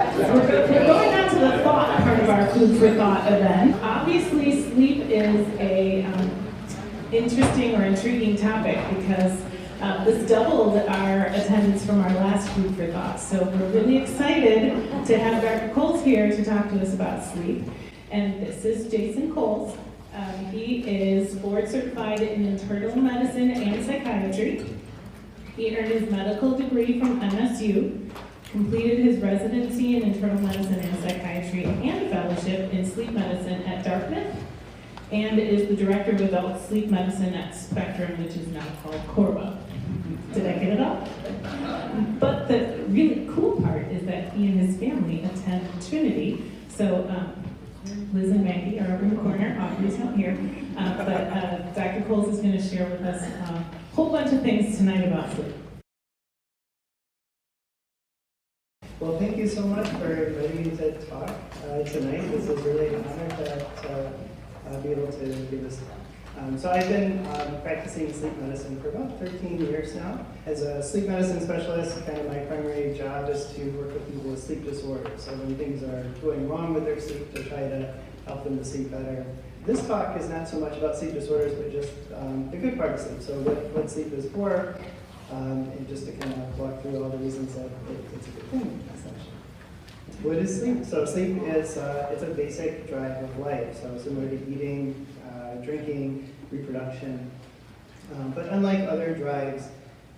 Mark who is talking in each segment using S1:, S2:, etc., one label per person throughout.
S1: We're going on to the thought part of our Food for Thought event. Obviously, sleep is a interesting or intriguing topic because this doubled our attendance from our last Food for Thought. So we're really excited to have Dr. Coles here to talk to us about sleep. And this is Jason Coles. He is board certified in internal medicine and psychiatry. He earned his medical degree from MSU, completed his residency in internal medicine and psychiatry and fellowship in sleep medicine at Dartmouth, and is the director of adult sleep medicine at Spectrum, which is now called Corba. Did I get it all? But the really cool part is that he and his family attend Trinity. So Liz and Maggie are over in the corner. Audrey's not here. But Dr. Coles is going to share with us a whole bunch of things tonight about sleep.
S2: Well, thank you so much for inviting me to talk tonight. This is really an honor to be able to give this talk. So I've been practicing sleep medicine for about 13 years now. As a sleep medicine specialist, kind of my primary job is to work with people with sleep disorders. So when things are going wrong with their sleep, to try to help them to sleep better. This talk is not so much about sleep disorders, but just the good part of sleep. So what sleep is for, and just to kind of walk through all the reasons that it's a good thing, essentially. What is sleep? So sleep is it's a basic drive of life. So similar to eating, drinking, reproduction. But unlike other drives,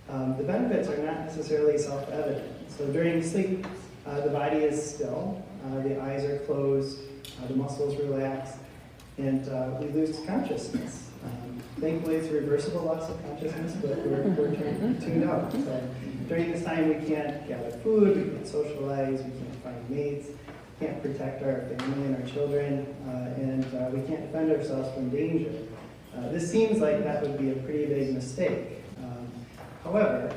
S2: the benefits are not necessarily self-evident. So during sleep, the body is still, the eyes are closed, the muscles relax, and we lose consciousness. Thankfully, it's reversible loss of consciousness, but we're tuned out. So during this time, we can't gather food, we can't socialize, we can't find mates, can't protect our family and our children, and we can't defend ourselves from danger. This seems like that would be a pretty big mistake. However,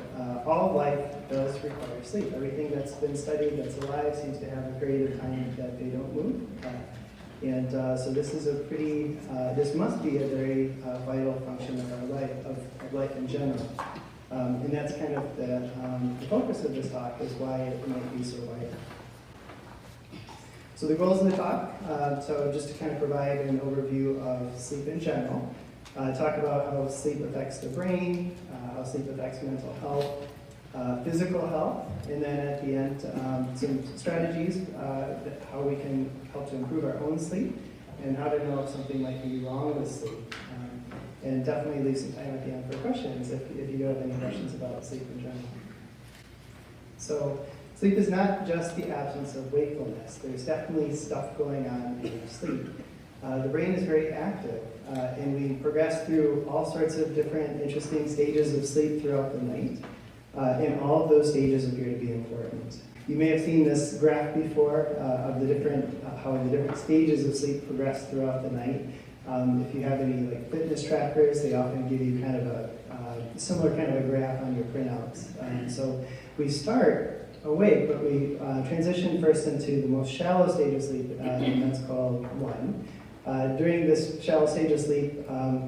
S2: all life does require sleep. Everything that's been studied that's alive seems to have a period of time that they don't move. And so this is a pretty, this must be a very vital function of our life, of life in general. And that's kind of the focus of this talk, is why it might be so vital. So the goals of the talk, so just to kind of provide an overview of sleep in general, talk about how sleep affects the brain, how sleep affects mental health, physical health, and then at the end, some strategies, how we can help to improve our own sleep, and how to know if something might be wrong with sleep. And definitely leave some time at the end for questions if you do have any questions about sleep in general. So sleep is not just the absence of wakefulness. There's definitely stuff going on in our sleep. The brain is very active, and we progress through all sorts of different interesting stages of sleep throughout the night. And all of those stages appear to be important. You may have seen this graph before of the different, how the different stages of sleep progress throughout the night. If you have any like fitness trackers, they often give you kind of a similar kind of a graph on your printouts. So we start awake, but we transition first into the most shallow stage of sleep, and that's called 1. During this shallow stage of sleep,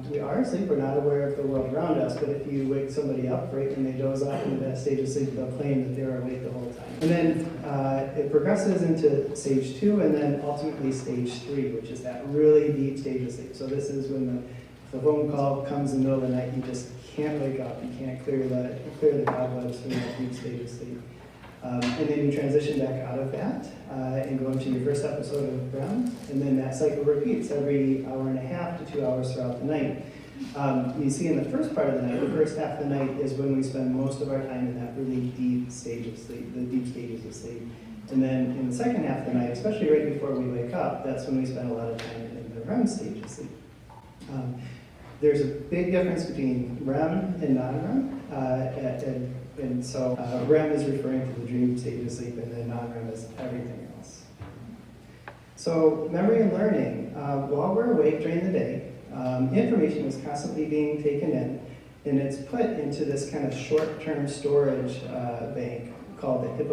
S2: we are asleep, we're not aware of the world around us, but if you wake somebody up right when they doze off into that stage of sleep, they'll claim that they were awake the whole time. And then it progresses into stage 2, and then ultimately stage 3, which is that really deep stage of sleep. So this is when the phone call comes in the middle of the night, you just can't wake up, you can't clear the cobwebs from that deep stage of sleep. And then you transition back out of that and go into your first episode of REM, and then that cycle repeats every hour and a half to 2 hours throughout the night. You see in the first part of the night, the first half of the night is when we spend most of our time in that really deep stage of sleep, the deep stages of sleep. And then in the second half of the night, especially right before we wake up, that's when we spend a lot of time in the REM stage of sleep. There's a big difference between REM and non-REM. And so REM is referring to the dream stage of sleep, and then non-REM is everything else. So memory and learning. While we're awake during the day, information is constantly being taken in, and it's put into this kind of short-term storage bank called the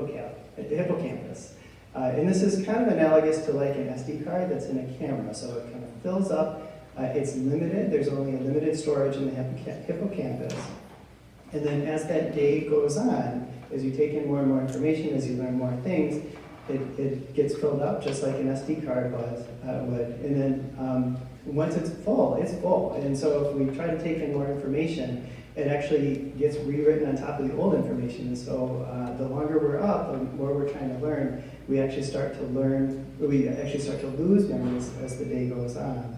S2: hippocampus. And this is kind of analogous to like an SD card that's in a camera. So it kind of fills up. It's limited. There's only a limited storage in the hippocampus. And then as that day goes on, as you take in more and more information, as you learn more things, it gets filled up just like an SD card would. And then once it's full, it's full. And so if we try to take in more information, it actually gets rewritten on top of the old information. And so the longer we're up, the more we're trying to learn, we actually start to lose memories as the day goes on.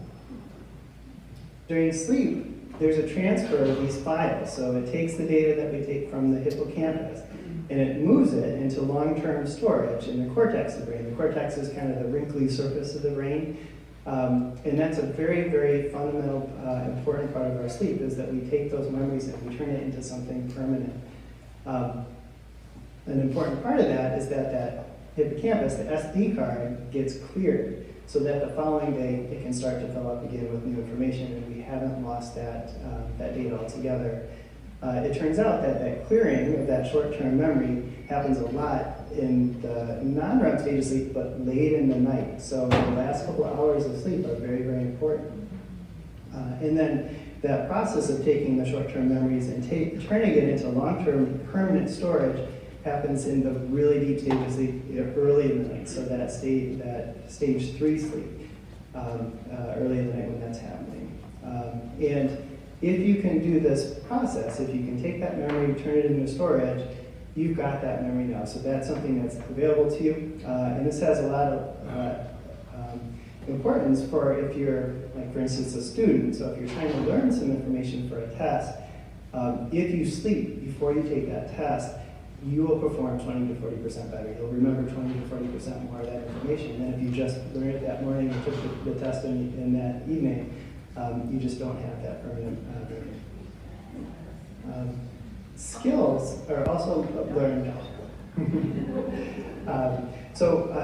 S2: During sleep, there's a transfer of these files. So it takes the data that we take from the hippocampus and it moves it into long-term storage in the cortex of the brain. The cortex is kind of the wrinkly surface of the brain. And that's a very, very fundamental, important part of our sleep, is that we take those memories and we turn it into something permanent. An important part of that is that that hippocampus, the SD card, gets cleared so that the following day it can start to fill up again with new information, and we haven't lost that data altogether. It turns out that that clearing of that short-term memory happens a lot in the non-REM stage of sleep, but late in the night. So the last couple of hours of sleep are very, very important. And then that process of taking the short-term memories and turning it into long-term permanent storage happens in the really deep stage of sleep early in the night. So that stage 3 sleep, early in the night when that's happening. And if you can do this process, if you can take that memory, turn it into storage, you've got that memory now. So that's something that's available to you. And this has a lot of importance for if you're, like for instance, a student. So if you're trying to learn some information for a test, if you sleep before you take that test, you will perform 20 to 40% better. You'll remember 20 to 40% more of that information than if you just learned it that morning and took the test in that evening. You just don't have that permanent memory. Skills are also learned.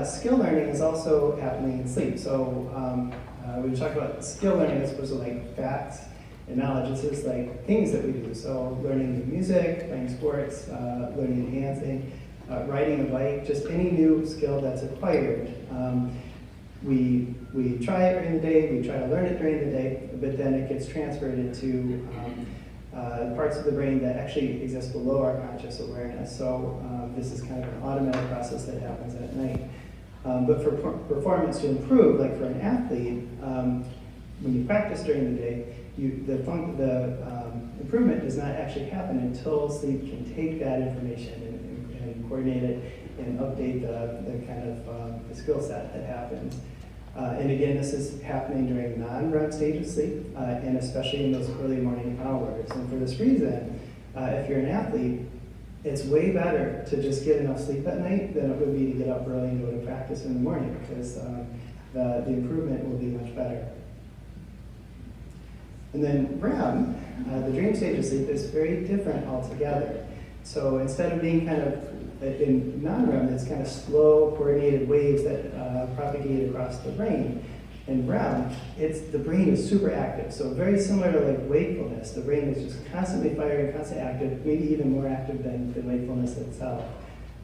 S2: Skill learning is also happening in sleep. So when we talk about skill learning, as opposed to like facts and knowledge, it's just like things that we do. So learning new music, playing sports, learning dancing, riding a bike, just any new skill that's acquired. We try it during the day, we try to learn it during the day, but then it gets transferred into parts of the brain that actually exist below our conscious awareness. So this is kind of an automatic process that happens at night. But for performance to improve, like for an athlete, when you practice during the day, the improvement does not actually happen until sleep can take that information and coordinate it and update the kind of the skill set that happens. And again, this is happening during non-REM stage of sleep, and especially in those early morning hours. And for this reason, if you're an athlete, it's way better to just get enough sleep at night than it would be to get up early and go to practice in the morning, because the improvement will be much better. And then REM, the dream stage of sleep, is very different altogether. So instead of being kind of in non-REM, it's kind of slow, coordinated waves that propagate across the brain. In REM, the brain is super active. So very similar to like wakefulness, the brain is just constantly firing, constantly active, maybe even more active than wakefulness itself.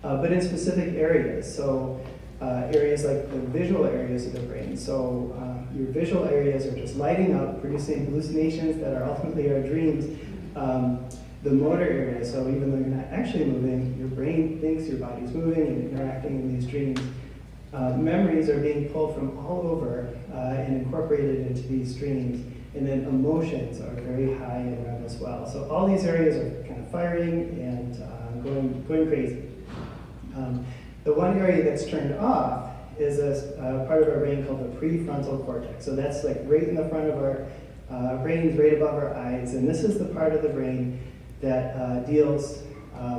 S2: But in specific areas. So areas like the visual areas of the brain. So your visual areas are just lighting up, producing hallucinations that are ultimately our dreams. The motor area, so even though you're not actually moving, your brain thinks your body's moving and interacting in these dreams. Memories are being pulled from all over and incorporated into these dreams. And then emotions are very high in REM as well. So all these areas are kind of firing and going crazy. The one area that's turned off is a part of our brain called the prefrontal cortex. So that's like right in the front of our brains, right above our eyes. And this is the part of the brain that deals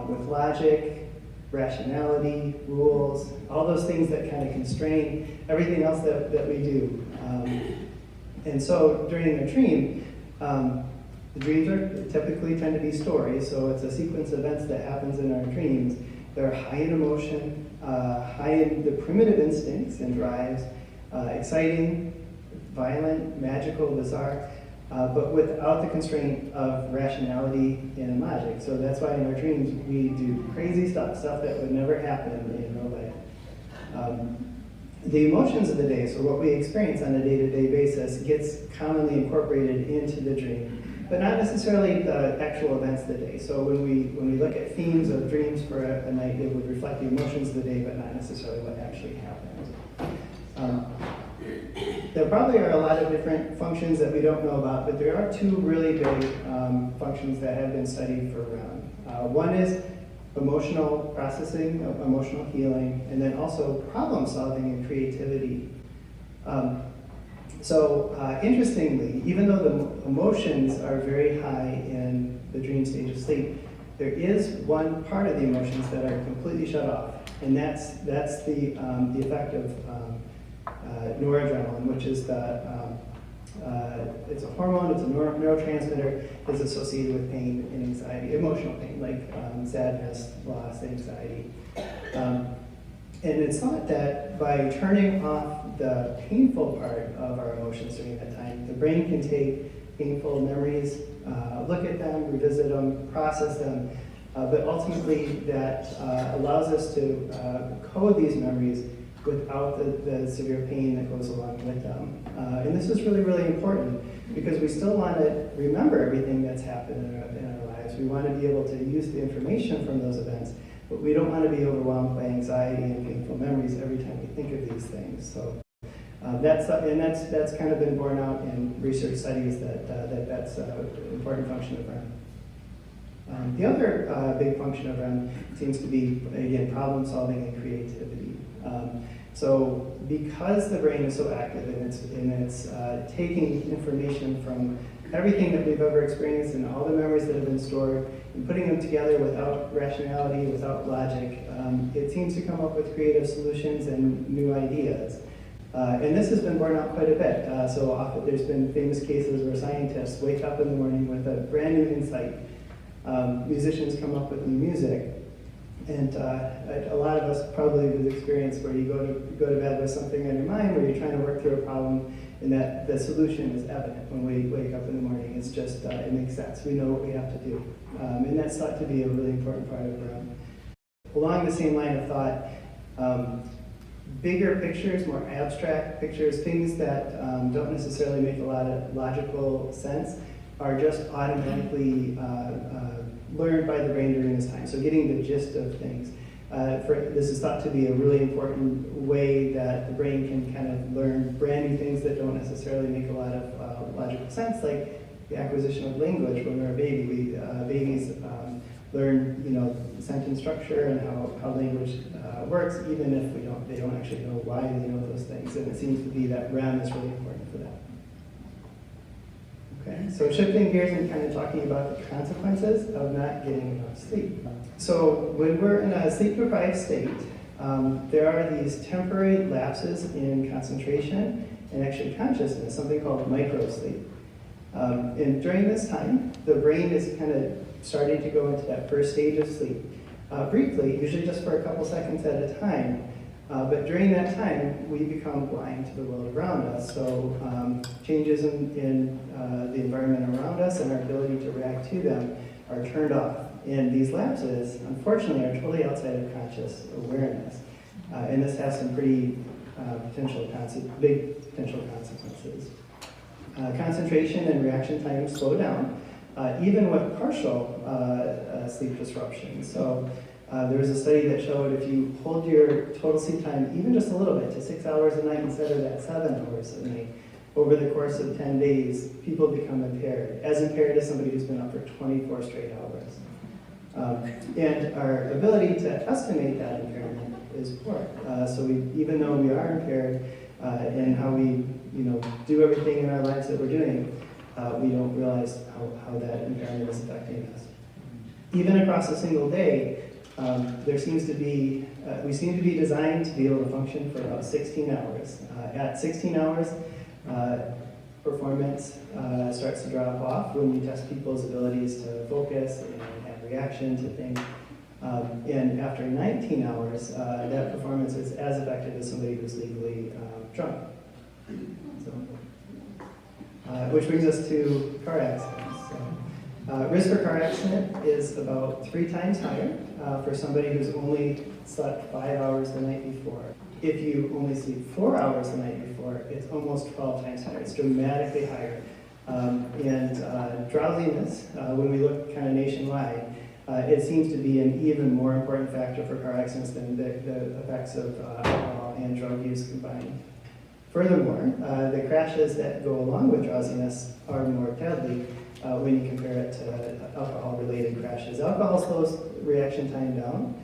S2: with logic, rationality, rules, all those things that kind of constrain everything else that we do. And so during a dream, the dreams typically tend to be stories, so it's a sequence of events that happens in our dreams. They're high in emotion, high in the primitive instincts and drives, exciting, violent, magical, bizarre, but without the constraint of rationality and logic. So that's why in our dreams we do crazy stuff that would never happen in real life. The emotions of the day, so what we experience on a day-to-day basis, gets commonly incorporated into the dream. but not necessarily the actual events of the day. So when we look at themes of dreams for a night, it would reflect the emotions of the day, but not necessarily what actually happened. There probably are a lot of different functions that we don't know about, but there are two really big functions that have been studied for REM. One is emotional processing, emotional healing, and then also problem solving and creativity. Interestingly, even though the emotions are very high in the dream stage of sleep, there is one part of the emotions that are completely shut off, and that's the effect of noradrenaline, which is it's a hormone, it's a neurotransmitter that's associated with pain and anxiety, emotional pain, like sadness, loss, anxiety. And it's thought that by turning off the painful part of our emotions during that time, the brain can take painful memories, look at them, revisit them, process them, but ultimately that allows us to code these memories without the severe pain that goes along with them. And this is really, really important because we still want to remember everything that's happened in our lives. We want to be able to use the information from those events, but we don't want to be overwhelmed by anxiety and painful memories every time we think of these things. So that's kind of been borne out in research studies that's an important function of REM. The other big function of REM seems to be, again, problem solving and creativity. So because the brain is so active and it's taking information from everything that we've ever experienced and all the memories that have been stored and putting them together without rationality, without logic, it seems to come up with creative solutions and new ideas. And this has been borne out quite a bit. So often there's been famous cases where scientists wake up in the morning with a brand new insight. Musicians come up with new music. And a lot of us probably have experienced where you go to bed with something on your mind, where you're trying to work through a problem, and that the solution is evident when we wake up in the morning. It's just, it makes sense. We know what we have to do. And that's thought to be a really important part of REM. Along the same line of thought, bigger pictures, more abstract pictures, things that don't necessarily make a lot of logical sense are just automatically learned by the brain during this time. So getting the gist of things. This is thought to be a really important way that the brain can kind of learn brand new things that don't necessarily make a lot of logical sense, like the acquisition of language when we're a baby. Babies learn, sentence structure and how language works, even if they don't actually know why they know those things. And it seems to be that REM is really important for that. Okay, so shifting gears and kind of talking about the consequences of not getting enough sleep. So when we're in a sleep-deprived state, there are these temporary lapses in concentration and actually consciousness, something called microsleep. And during this time, the brain is kind of starting to go into that first stage of sleep. Briefly, usually just for a couple seconds at a time. But during that time, we become blind to the world around us. So changes in the environment around us and our ability to react to them are turned off. And these lapses, unfortunately, are totally outside of conscious awareness. And this has some pretty big potential consequences. Concentration and reaction time slow down, even with partial sleep disruption. So there was a study that showed if you hold your total sleep time even just a little bit to 6 hours a night instead of that 7 hours a night, over the course of 10 days, people become impaired, as somebody who's been up for 24 straight hours. And our ability to estimate that impairment is poor. So even though we are impaired in how we do everything in our lives that we're doing, we don't realize how that impairment is affecting us. Even across a single day, we seem to be designed to be able to function for about 16 hours. At 16 hours, performance starts to drop off when you test people's abilities to focus and have reaction to things. And after 19 hours, that performance is as effective as somebody who's legally drunk. So, which brings us to car accidents. So, risk for car accident is about 3 times higher for somebody who's only slept 5 hours the night before. If you only sleep 4 hours the night before, it's almost 12 times higher. It's dramatically higher Drowsiness, when we look kind of nationwide, it seems to be an even more important factor for car accidents than the effects of alcohol and drug use combined. Furthermore, the crashes that go along with drowsiness are more deadly when you compare it to alcohol-related crashes. Alcohol slows reaction time down,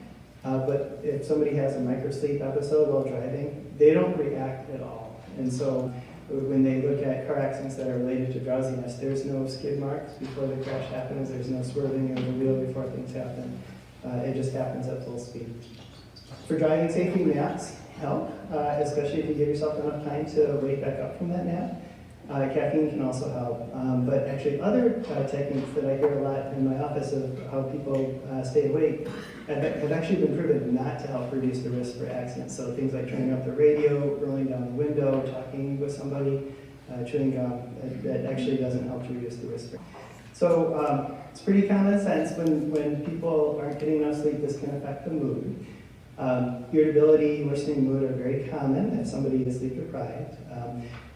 S2: but if somebody has a microsleep episode while driving, they don't react at all. And so when they look at car accidents that are related to drowsiness, there's no skid marks before the crash happens, there's no swerving of the wheel before things happen. It just happens at full speed. For driving safety, naps help, especially if you give yourself enough time to wake back up from that nap. Caffeine can also help, but actually other techniques that I hear a lot in my office of how people stay awake have actually been proven not to help reduce the risk for accidents. So things like turning up the radio, rolling down the window, talking with somebody, chewing gum, that actually doesn't help to reduce the risk. So it's pretty common sense when people aren't getting enough sleep, this can affect the mood. Irritability, worsening mood are very common if somebody is sleep deprived.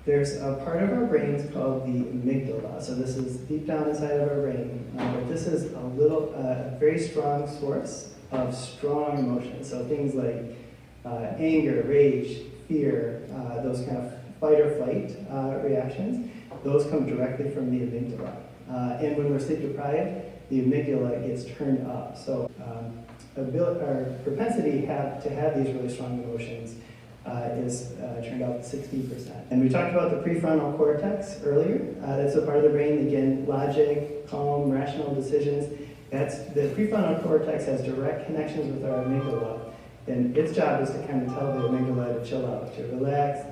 S2: There's a part of our brains called the amygdala. So this is deep down inside of our brain, but this is a very strong source of strong emotions. So things like anger, rage, fear, those kind of fight or flight reactions, those come directly from the amygdala. And when we're sleep deprived, the amygdala gets turned up. So our propensity to have these really strong emotions is turned out 60%. And we talked about the prefrontal cortex earlier. That's a part of the brain, again, logic, calm, rational decisions. The prefrontal cortex has direct connections with our amygdala. And its job is to kind of tell the amygdala to chill out, to relax,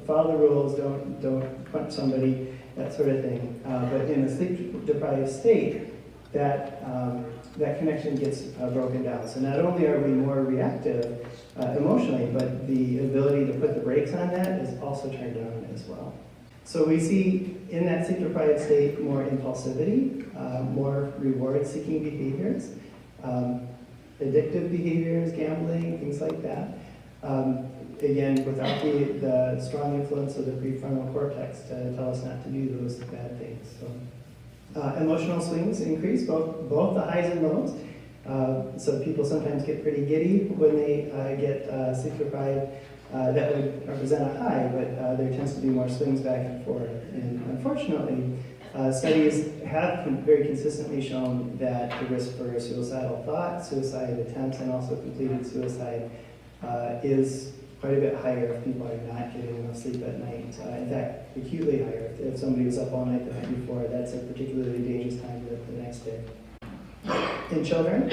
S2: follow the rules, don't punch somebody, that sort of thing. But in a sleep-deprived state, that connection gets broken down. So not only are we more reactive emotionally, but the ability to put the brakes on that is also turned down as well. So we see in that sleep-deprived state more impulsivity, more reward-seeking behaviors, addictive behaviors, gambling, things like that. Again, without the strong influence of the prefrontal cortex to tell us not to do those bad things. So, emotional swings increase, both the highs and lows. So people sometimes get pretty giddy when they get sleep deprived. That would represent a high, but there tends to be more swings back and forth. And unfortunately, studies have very consistently shown that the risk for suicidal thoughts, suicide attempts, and also completed suicide is quite a bit higher if people are not getting enough sleep at night. In fact, acutely higher. If somebody was up all night the night before, that's a particularly dangerous time the next day. In children,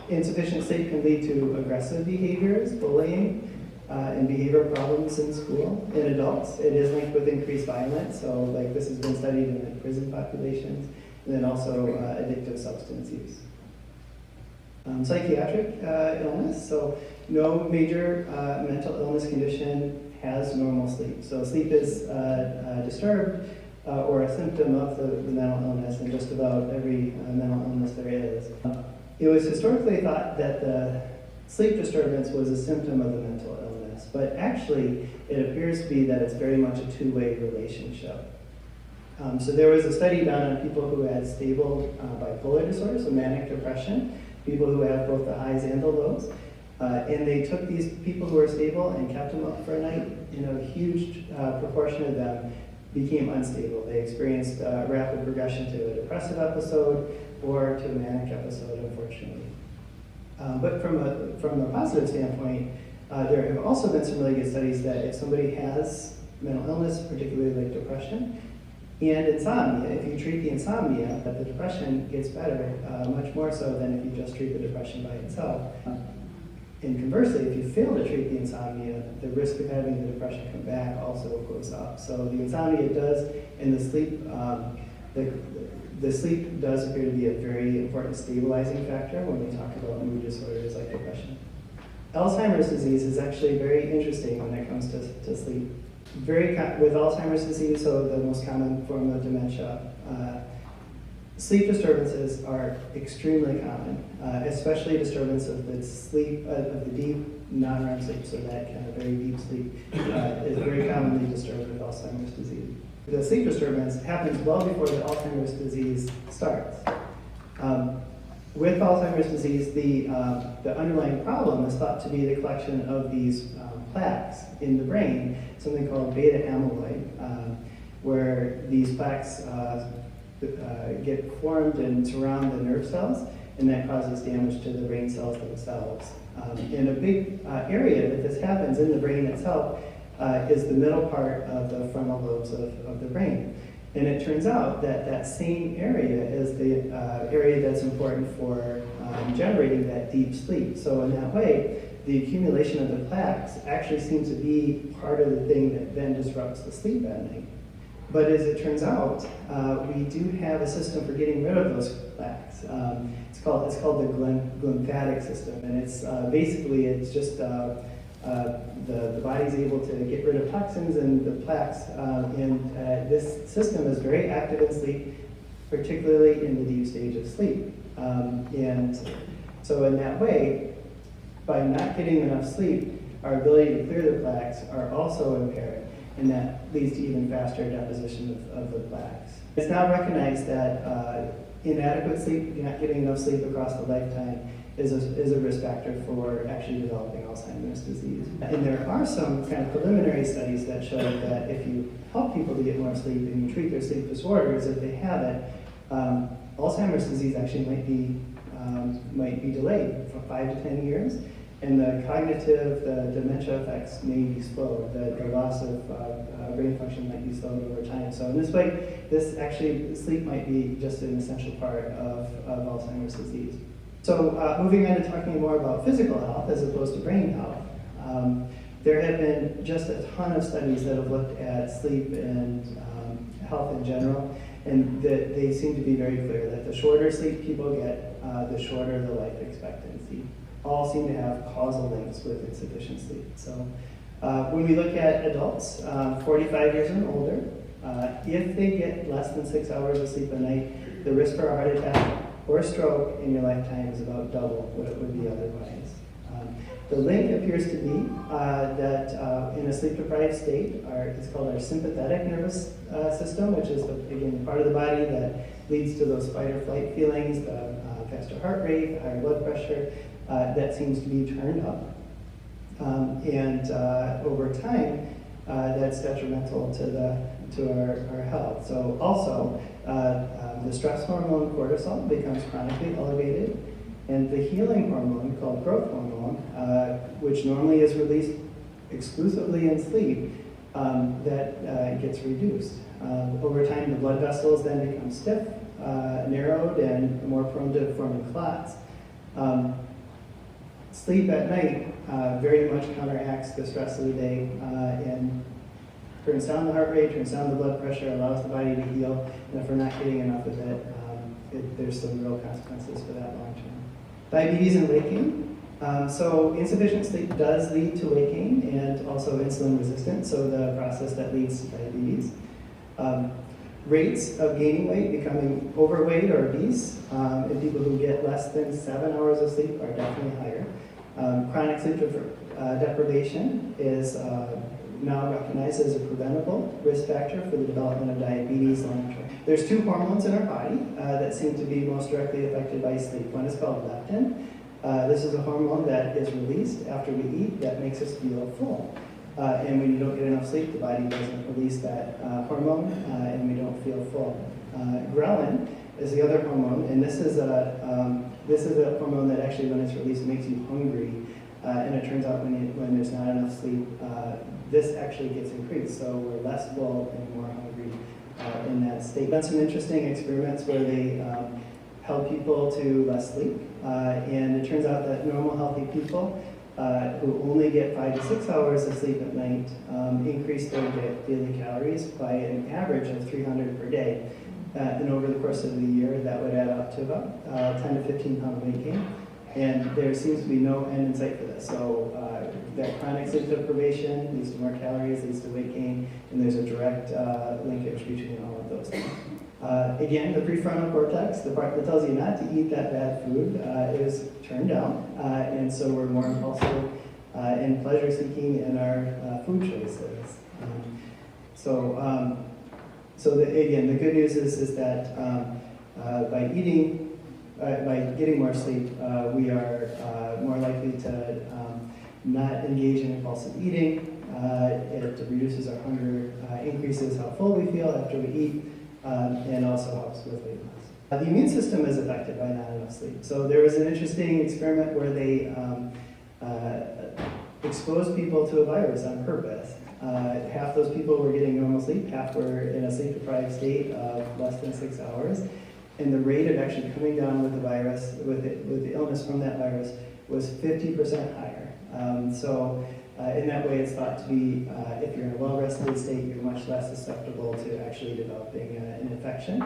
S2: insufficient sleep can lead to aggressive behaviors, bullying, and behavioral problems in school. In adults, it is linked with increased violence, so like this has been studied in prison populations, and then also addictive substance use. Psychiatric illness, so no major mental illness condition has normal sleep. So sleep is disturbed or a symptom of the mental illness, and just about every mental illness there is. It was historically thought that the sleep disturbance was a symptom of the mental illness, but actually it appears to be that it's very much a two-way relationship. So there was a study done on people who had stable bipolar disorder, so manic depression, people who have both the highs and the lows, and they took these people who were stable and kept them up for a night, and a huge proportion of them became unstable. They experienced rapid progression to a depressive episode or to a manic episode, unfortunately. But from a positive standpoint, there have also been some really good studies that if somebody has mental illness, particularly like depression, and insomnia, if you treat the insomnia, that the depression gets better, much more so than if you just treat the depression by itself. And conversely, if you fail to treat the insomnia, the risk of having the depression come back also goes up. So the insomnia does, and the sleep does appear to be a very important stabilizing factor when we talk about mood disorders like depression. Alzheimer's disease is actually very interesting when it comes to sleep. With Alzheimer's disease, so the most common form of dementia, sleep disturbances are extremely common, especially disturbance of the sleep, of the deep non-REM sleep, so that kind of very deep sleep is very commonly disturbed with Alzheimer's disease. The sleep disturbance happens well before the Alzheimer's disease starts. With Alzheimer's disease, the underlying problem is thought to be the collection of these plaques in the brain, something called beta amyloid, where these plaques get formed and surround the nerve cells, and that causes damage to the brain cells themselves. And a big area that this happens in the brain itself is the middle part of the frontal lobes of the brain. And it turns out that that same area is the area that's important for generating that deep sleep. So in that way, the accumulation of the plaques actually seems to be part of the thing that then disrupts the sleep at night. But as it turns out, we do have a system for getting rid of those plaques. It's called the glymphatic system, and it's basically just the body's able to get rid of toxins and the plaques, and this system is very active in sleep, particularly in the deep stage of sleep. And so in that way, by not getting enough sleep, our ability to clear the plaques are also impaired, and that leads to even faster deposition of the plaques. It's now recognized that inadequate sleep, not getting enough sleep across the lifetime, is a risk factor for actually developing Alzheimer's disease. And there are some kind of preliminary studies that show that if you help people to get more sleep and you treat their sleep disorders, if they have it, Alzheimer's disease actually might be delayed for 5 to 10 years, and the cognitive, the dementia effects may be slowed. The loss of brain function might be slowed over time. So in this way, sleep might be just an essential part of Alzheimer's disease. So moving on to talking more about physical health as opposed to brain health, there have been just a ton of studies that have looked at sleep and health in general, and that they seem to be very clear that the shorter sleep people get, the shorter the life expectancy. All seem to have causal links with insufficient sleep. So when we look at adults, 45 years and older, if they get less than 6 hours of sleep a night, the risk for a heart attack or stroke in your lifetime is about double what it would be otherwise. The link appears to be that in a sleep-deprived state, it's called our sympathetic nervous system, which is, again, the part of the body that leads to those fight or flight feelings, the faster heart rate, higher blood pressure, that seems to be turned up. And over time, that's detrimental to our health. So also, the stress hormone cortisol becomes chronically elevated, and the healing hormone called growth hormone, which normally is released exclusively in sleep, that gets reduced. Over time, the blood vessels then become stiff, narrowed, and more prone to forming clots. Sleep at night very much counteracts the stress of the day and turns down the heart rate, turns down the blood pressure, allows the body to heal, and if we're not getting enough of it, there's some real consequences for that long term. Diabetes and weight gain. So insufficient sleep does lead to weight gain and also insulin resistance, so the process that leads to diabetes. Rates of gaining weight, becoming overweight or obese, in people who get less than 7 hours of sleep are definitely higher. Chronic sleep deprivation is now recognized as a preventable risk factor for the development of diabetes long term. There's 2 hormones in our body that seem to be most directly affected by sleep. One is called leptin. This is a hormone that is released after we eat that makes us feel full. And when you don't get enough sleep, the body doesn't release that hormone, and we don't feel full. Ghrelin is the other hormone, and this is a hormone that actually, when it's released, makes you hungry. And it turns out when there's not enough sleep, this actually gets increased. So we're less full and more hungry in that state. Done some interesting experiments where they held people to less sleep, and it turns out that normal, healthy people who only get 5 to 6 hours of sleep at night increase their daily calories by an average of 300 per day. And over the course of the year, that would add up to about 10 to 15 pound weight gain. And there seems to be no end in sight for this. So that chronic sleep deprivation leads to more calories, leads to weight gain, and there's a direct linkage between all of those things. Again, the prefrontal cortex, the part that tells you not to eat that bad food, is turned down, and so we're more impulsive and pleasure-seeking in our food choices. Again, the good news is that by getting more sleep, we are more likely to not engage in impulsive eating. It reduces our hunger, increases how full we feel after we eat, and also helps with weight loss. The immune system is affected by not enough sleep. So there was an interesting experiment where they exposed people to a virus on purpose. Half those people were getting normal sleep, half were in a sleep-deprived state of less than 6 hours. And the rate of actually coming down with the virus, with the illness from that virus, was 50% higher. In that way, it's thought to be, if you're in a well-rested state, you're much less susceptible to actually developing an infection.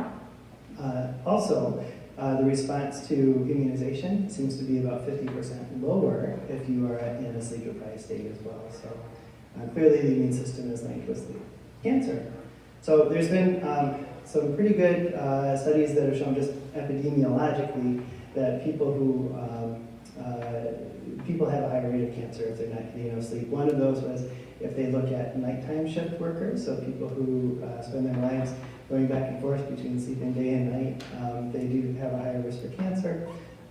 S2: The response to immunization seems to be about 50% lower if you are in a sleep-deprived state as well. So clearly the immune system is linked with sleep. Cancer. So there's been some pretty good studies that have shown just epidemiologically that people have a higher rate of cancer if they're not getting enough sleep. One of those was if they look at nighttime shift workers, so people who spend their lives going back and forth between sleeping day and night, they do have a higher risk for cancer.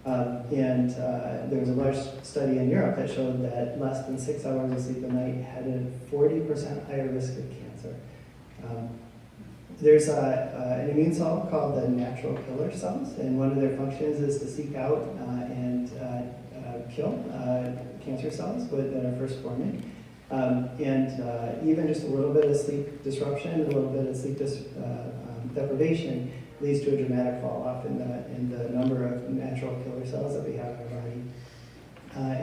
S2: There was a large study in Europe that showed that less than 6 hours of sleep a night had a 40% higher risk of cancer. There's an immune cell called the natural killer cells, and one of their functions is to seek out and kill cancer cells that are first forming. Even just a little bit of sleep disruption, a little bit of sleep deprivation leads to a dramatic fall off in the number of natural killer cells that we have in our body.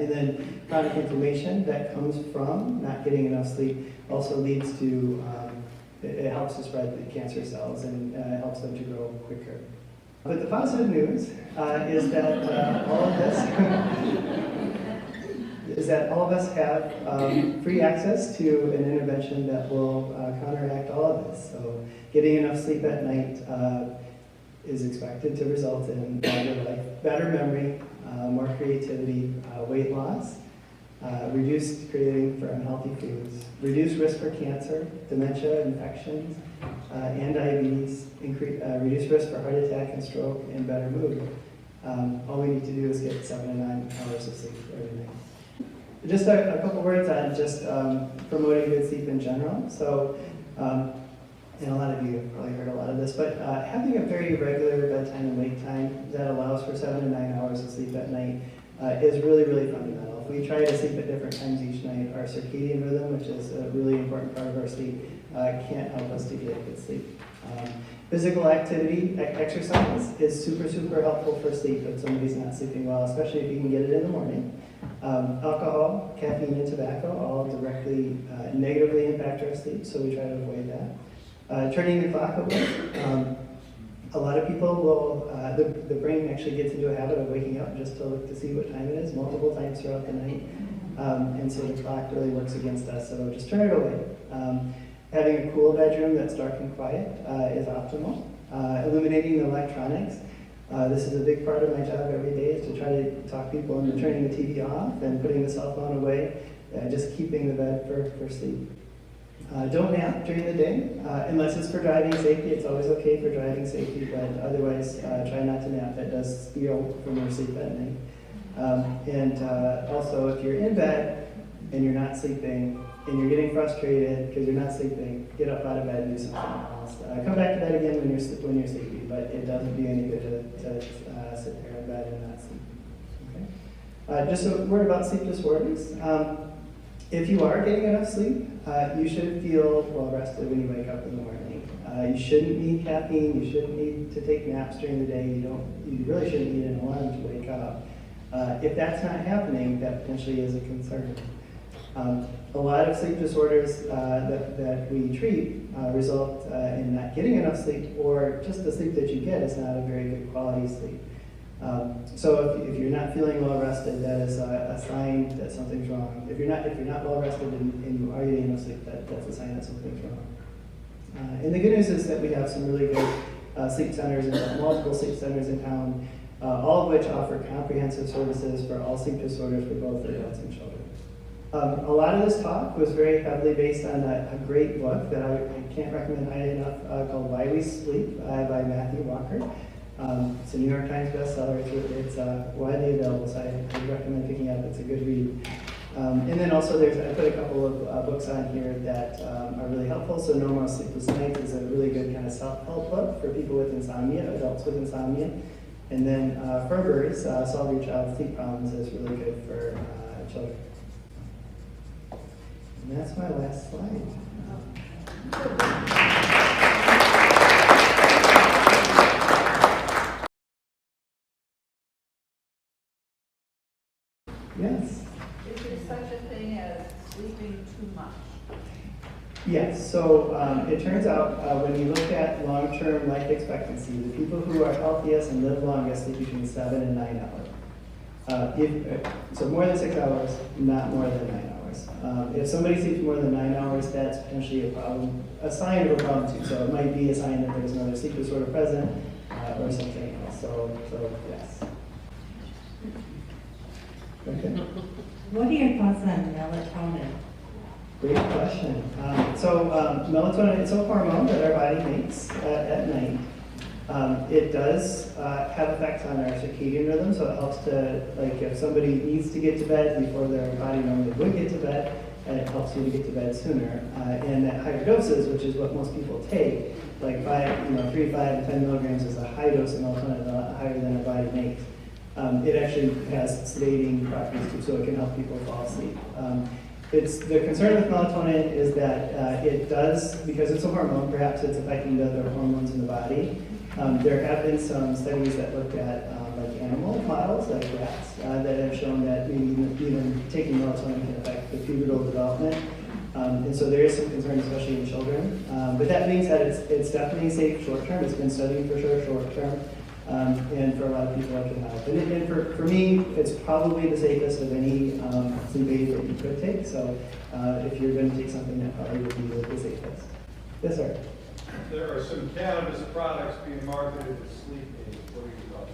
S2: And then chronic inflammation that comes from not getting enough sleep also leads to, it helps to spread the cancer cells and helps them to grow quicker. But the positive news is that all of us have free access to an intervention that will counteract all of this. So getting enough sleep at night is expected to result in longer life, better memory, more creativity, weight loss, reduced craving for unhealthy foods, reduced risk for cancer, dementia, infections, and diabetes, reduced risk for heart attack and stroke, and better mood. All we need to do is get 7 to 9 hours of sleep every night. Just a couple words on just promoting good sleep in general. So, and a lot of you have probably heard a lot of this, but having a very regular bedtime and wake time that allows for 7 to 9 hours of sleep at night is really, really fundamental. If we try to sleep at different times each night, our circadian rhythm, which is a really important part of our sleep, can't help us to get good sleep. Physical activity, exercise, is super, super helpful for sleep if somebody's not sleeping well, especially if you can get it in the morning. Alcohol, caffeine, and tobacco all directly negatively impact our sleep, so we try to avoid that. Turning the clock away. A lot of people will, the brain actually gets into a habit of waking up just to look to see what time it is multiple times throughout the night. And so the clock really works against us, so just turn it away. Having a cool bedroom that's dark and quiet is optimal. Eliminating the electronics. This is a big part of my job every day, is to try to talk people into turning the TV off and putting the cell phone away, just keeping the bed for sleep. Don't nap during the day, unless it's for driving safety. It's always okay for driving safety, but otherwise try not to nap. That does steal from your sleep at night. Also, if you're in bed and you're not sleeping, and you're getting frustrated because you're not sleeping, get up out of bed and do something else. Come back to bed again when you're sleepy, but it doesn't do any good to sit there in bed and not sleep. Okay? Just a word about sleep disorders. If you are getting enough sleep, you should feel well rested when you wake up in the morning. You shouldn't need caffeine. You shouldn't need to take naps during the day. You really shouldn't need an alarm to wake up. If that's not happening, that potentially is a concern. A lot of sleep disorders that we treat result in not getting enough sleep, or just the sleep that you get is not a very good quality sleep. So if you're not feeling well rested, that is a sign that something's wrong. If you're not well rested and you are getting enough sleep, that's a sign that something's wrong. And the good news is that we have some really good sleep centers, multiple sleep centers in town, all of which offer comprehensive services for all sleep disorders for both adults and children. A lot of this talk was very heavily based on a great book that I can't recommend highly enough called Why We Sleep by Matthew Walker. It's a New York Times bestseller. It's widely available, so I would recommend picking it up. It's a good read. And then also I put a couple of books on here that are really helpful. So No More Sleepless Nights is a really good kind of self-help book for people with insomnia, adults with insomnia. And then Ferber's Solve Your Child's Sleep Problems is really good for children. And that's my last slide. Yes?
S3: Is there such a thing as sleeping too much?
S2: Yes, so it turns out when you look at long-term life expectancy, the people who are healthiest and live longest sleep between 7 and 9 hours. So more than 6 hours, not more than 9 hours. If somebody sleeps more than 9 hours, that's potentially a problem, a sign of a problem too. So it might be a sign that there's another sleep disorder present or something else. So yes. Okay.
S4: What are your thoughts on melatonin?
S2: Great question. Melatonin is a hormone that our body makes at night. It does have effects on our circadian rhythm, so it helps to, like if somebody needs to get to bed before their body normally would get to bed, it helps you to get to bed sooner. And at higher doses, which is what most people take, like 3, 5, and 10 milligrams is a high dose of melatonin, a lot higher than our body makes. It actually has sedating properties too, so it can help people fall asleep. The concern with melatonin is that it does, because it's a hormone, perhaps it's affecting the other hormones in the body. There have been some studies that looked at like animal models, like rats, that have shown that maybe even taking melatonin can affect the pubertal development. And so there is some concern, especially in children. But that being said, it's definitely safe short term. It's been studied for sure short term. And for a lot of people it can help. And for me, it's probably the safest of any sleep aid that you could take. So if you're going to take something, that probably would be the safest. Yes, sir?
S5: There are some cannabis products being marketed as sleep aids. What are your thoughts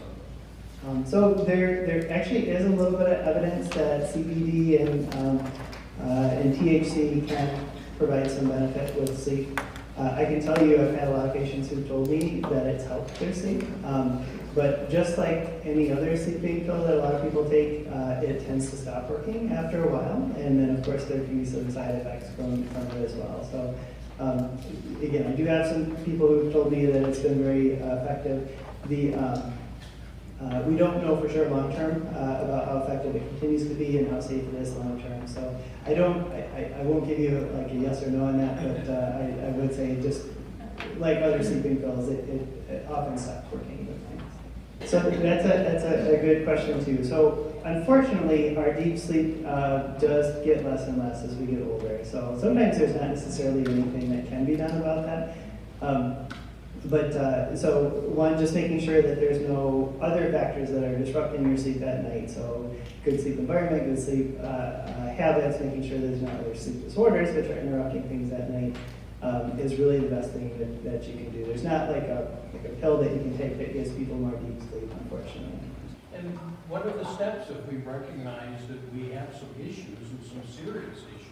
S5: on those?
S2: So there actually is a little bit of evidence that CBD and THC can provide some benefit with sleep. I can tell you I've had a lot of patients who've told me that it's helped their sleep. But just like any other sleeping pill that a lot of people take, it tends to stop working after a while. And then, of course, there can be some side effects from it as well. So, again, I do have some people who've told me that it's been very effective. We don't know for sure long term about how effective it continues to be and how safe it is long term. So I won't give you like a yes or no on that, but I would say just like other sleeping pills, it often stops working with things. So that's a good question too. So unfortunately, our deep sleep does get less and less as we get older. So sometimes there's not necessarily anything that can be done about that. So one, just making sure that there's no other factors that are disrupting your sleep at night. So good sleep environment, good sleep habits, making sure there's not other sleep disorders which are interrupting things at night is really the best thing that you can do. There's not like a pill that you can take that gives people more deep sleep, unfortunately.
S6: And what are the steps if we recognize that we have some issues and some serious issues?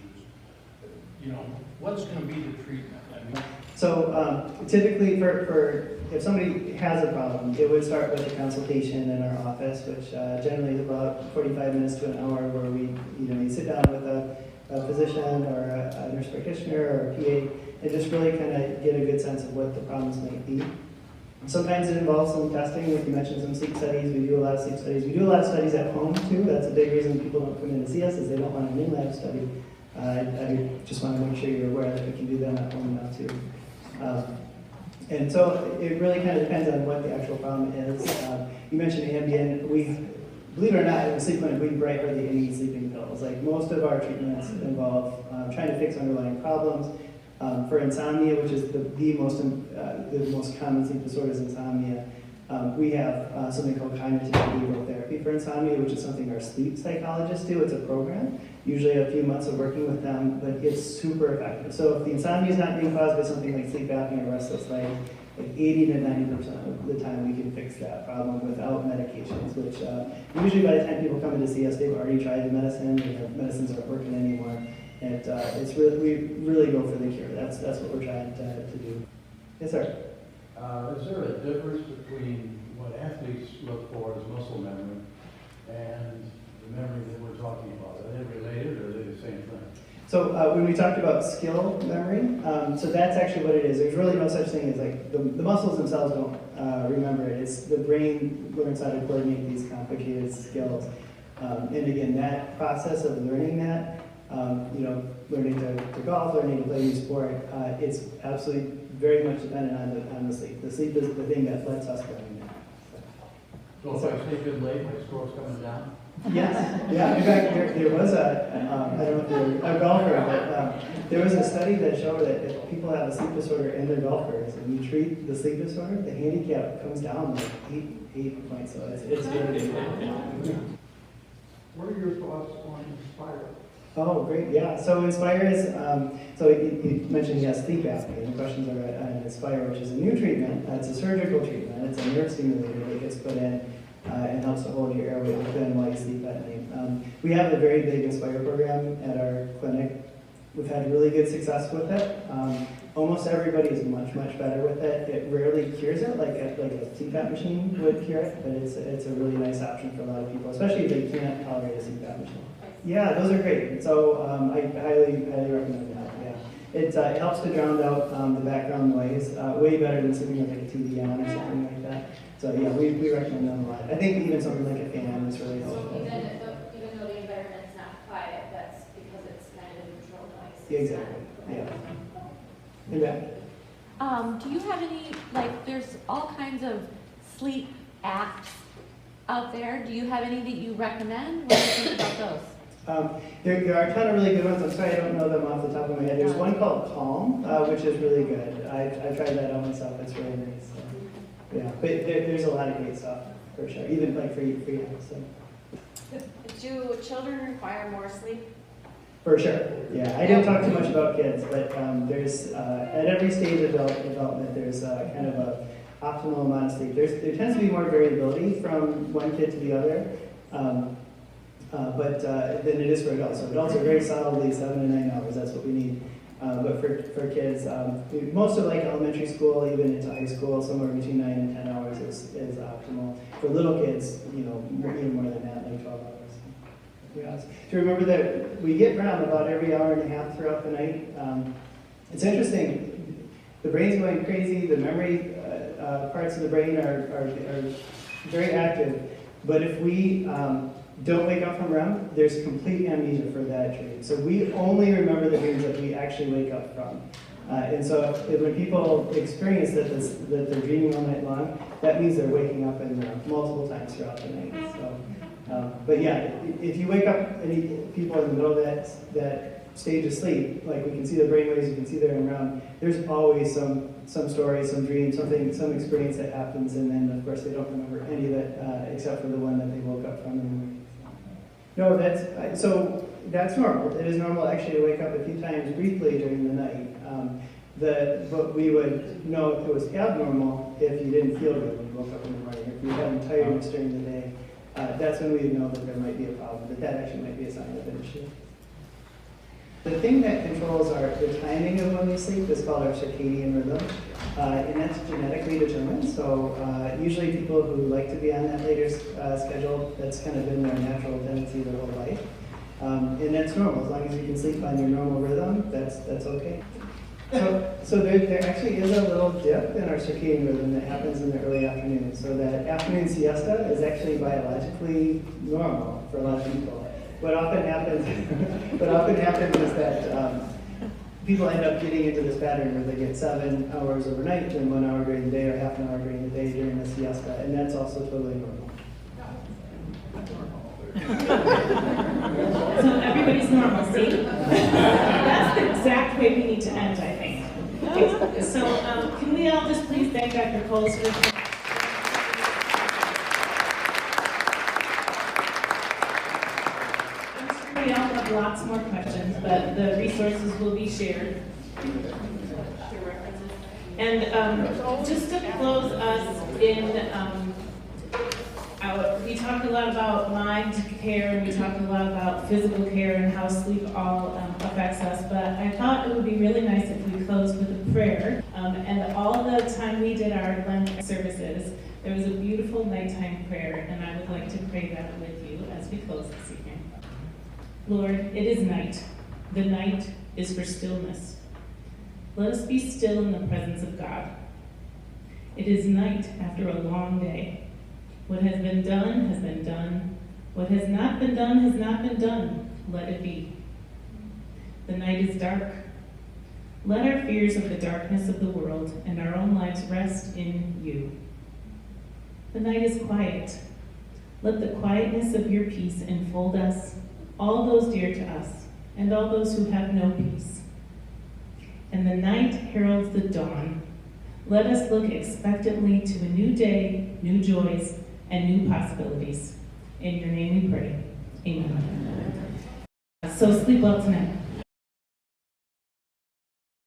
S6: What's going to be the treatment?
S2: So typically for if somebody has a problem, it would start with a consultation in our office, which generally is about 45 minutes to an hour, where you sit down with a physician or a nurse practitioner or a PA and just really kind of get a good sense of what the problems might be. Sometimes it involves some testing, like you mentioned, some sleep studies. We do a lot of sleep studies. We do a lot of studies at home too. That's a big reason people don't come in to see us, is they don't want an in-lab study. I just want to make sure you're aware that we can do them at home now too. And so it really kind of depends on what the actual problem is. You mentioned Ambien. Believe it or not, in sleep clinic, we write hardly any sleeping pills. Like most of our treatments involve trying to fix underlying problems. For insomnia, which is the most common sleep disorder is insomnia, we have something called cognitive behavioral therapy for insomnia, which is something our sleep psychologists do. It's a program, usually a few months of working with them, but it's super effective. So if the insomnia is not being caused by something like sleep apnea or restless leg, like 80 to 90% of the time we can fix that problem without medications, which usually by the time people come in to see us, they've already tried the medicine, and the medicines aren't working anymore. And it's really, we really go for the cure. That's what we're trying to do. Yes, sir.
S6: Is there a difference between what athletes look for as muscle memory and the memory that we're talking about? Are they related or are they the same thing?
S2: So when we talked about skill memory, so that's actually what it is. There's really no such thing as like, the muscles themselves don't remember it. It's the brain learns how to coordinate these complicated skills. And again, that process of learning that, learning to golf, learning to play any sport, it's absolutely very much dependent on the sleep. The sleep is the thing that lets us learn that.
S6: So if I sleep in late, my score's coming down?
S2: Yes, yeah. In fact, there was I don't know if you're a golfer, but there was a study that showed that if people have a sleep disorder and they're golfers, and you treat the sleep disorder, the handicap comes down like 8 points. So it's very good.
S5: What are your thoughts on Inspire?
S2: Oh, great, yeah. So Inspire is, so you mentioned, yes, sleep apnea, and the questions are on Inspire, which is a new treatment. It's a surgical treatment. It's a nerve stimulator that gets put in and helps to hold your airway open while you sleep at night. We have a very big Inspire program at our clinic. We've had really good success with it. Almost everybody is much, much better with it. It rarely cures it, like a CPAP machine would cure it, but it's a really nice option for a lot of people, especially if they can't tolerate a CPAP machine. Yeah, those are great. So I highly recommend that. Yeah, it helps to drown out the background noise way better than sleeping with like a TV on or something like that. So yeah, we recommend them a lot. I think even something like a fan is really helpful.
S7: So even though the environment's not quiet, that's because it's kind of a neutral noise.
S2: Yeah, exactly. Yeah. Yeah.
S8: Do you have any, there's all kinds of sleep apps out there. Do you have any that you recommend? What do you think about those?
S2: There are a ton of really good ones. I'm sorry I don't know them off the top of my head. There's one called Calm, which is really good. I tried that out myself. It's really nice. So, yeah, but there's a lot of great stuff for sure, even like free apps. So.
S7: Do children require more sleep?
S2: For sure. Yeah, I didn't talk too much about kids, but there's at every stage of development, there's kind of a optimal amount of sleep. There tends to be more variability from one kid to the other. Than it is for adults. So adults are very solidly 7 to 9 hours. That's what we need. But for kids, most of like elementary school, even into high school, somewhere between 9 and 10 hours is optimal. For little kids, even more than that, like 12 hours. Yeah. To remember that we get around about every hour and a half throughout the night. It's interesting. The brain's going crazy. The memory parts of the brain are very active. But if we don't wake up from REM, there's complete amnesia for that dream. So we only remember the dreams that we actually wake up from. And so when people experience that they're dreaming all night long, that means they're waking up in multiple times throughout the night. So, but yeah, if you wake up any people in the middle of that stage of sleep, like we can see the brainwaves, you can see they're in REM, there's always some story, some dream, some experience that happens, and then of course they don't remember any of it except for the one that they woke up from in the morning. No, that's normal. It is normal actually to wake up a few times briefly during the night. But we would know it was abnormal if you didn't feel good when you woke up in the morning. If you had tiredness during the day, that's when we would know that there might be a problem, that actually might be a sign of an issue. The thing that controls the timing of when we sleep is called our circadian rhythm, and that's genetically determined. So usually people who like to be on that later schedule, that's kind of been their natural tendency their whole life. And that's normal. As long as you can sleep on your normal rhythm, that's okay. So there actually is a little dip in our circadian rhythm that happens in the early afternoon. So that afternoon siesta is actually biologically normal for a lot of people. What often happens is that people end up getting into this pattern where they get 7 hours overnight, then 1 hour during the day, or half an hour during the day during the siesta, and that's also totally normal.
S1: So everybody's normal, see? That's the exact way we need to end, I think. So can we all just please thank Dr. Coles for... We all have lots more questions, but the resources will be shared. And just to close us in, we talked a lot about mind care, and we talked a lot about physical care and how sleep all affects us, but I thought it would be really nice if we closed with a prayer. And all the time we did our Lent services, there was a beautiful nighttime prayer, and I would like to pray that with you as we close this evening. Lord, it is night. The night is for stillness. Let us be still in the presence of God. It is night after a long day. What has been done has been done. What has not been done has not been done. Let it be. The night is dark. Let our fears of the darkness of the world and our own lives rest in you. The night is quiet. Let the quietness of your peace enfold us, all those dear to us, and all those who have no peace. And the night heralds the dawn. Let us look expectantly to a new day, new joys, and new possibilities. In your name we pray. Amen. So sleep well tonight.